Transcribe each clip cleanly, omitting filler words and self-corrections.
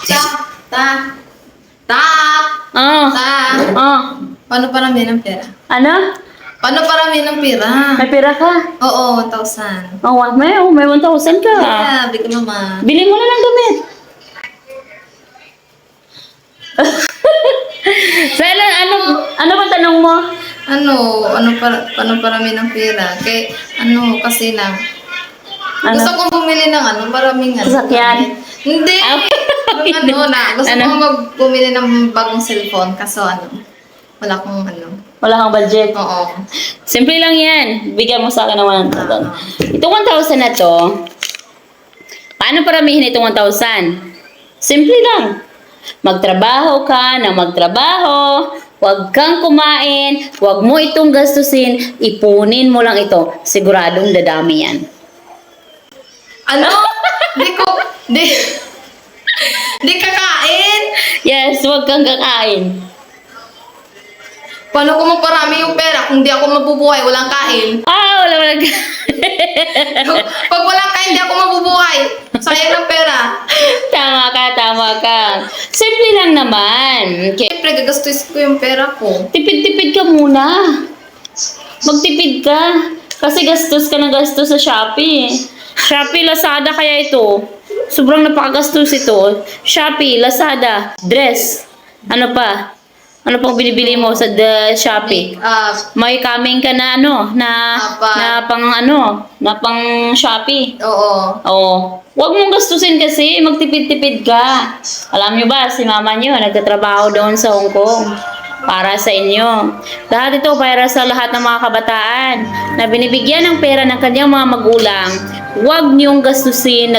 Tak, tak, tak, Oh. tak. Oh. Paano parami ng pera? Ano? Paano parami ng pera? May pera ka? Oo, 1,000. Oh, may 1,000 ka. Yeah, bigyan mama. Bili mo na ng damit. Sala, ano ba tanong mo? Paano parami ng pera? Kasi lang. Ano? Gusto kong bumili ng maraming Sasakyan? gamit. Hindi! Gusto Ano? kong bumili ng bagong cellphone. Kaso wala akong Wala kang budget. Oo. Simple lang yan. Bigyan mo sa akin ng 1,000. Itong 1,000 na to, paano paramihin itong 1,000? Simple lang. Magtrabaho ka na magtrabaho, huwag kang kumain, huwag mo itong gastusin, ipunin mo lang ito. Siguradong dadami yan. Di kakain! Yes, huwag kang kakain. Paano ko maparami yung pera kung di ako mabubuhay, walang kain? Wala. Pag walang kain, di ako mabubuhay. Sayang ng pera. Tama ka. Simple lang naman. Okay. Siyempre, gagastusin ko yung pera ko. Tipid-tipid ka muna. Magtipid ka. Kasi gastos ka ng gastos sa Shopee. Shopee, Lazada kaya ito. Sobrang napakagastos ito. Shopee, Lazada, dress. Ano pa? Ano pang binibili mo sa Shopee? May coming ka na na pang Shopee. Oo. Oo. Huwag mong gastusin kasi, magtipid-tipid ka. Alam nyo ba, si mama nyo, nagtatrabaho doon sa Hong Kong. Para sa inyo. Lahat ito para sa lahat ng mga kabataan na binibigyan ng pera ng kanyang mga magulang. Huwag niyong gastusin.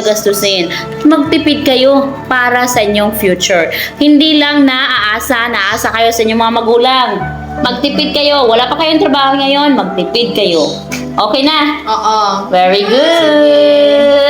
Magtipid kayo para sa inyong future. Hindi lang naasa kayo sa inyong mga magulang. Magtipid kayo. Wala pa kayong trabaho ngayon, magtipid kayo. Okay na? Oo. Very good.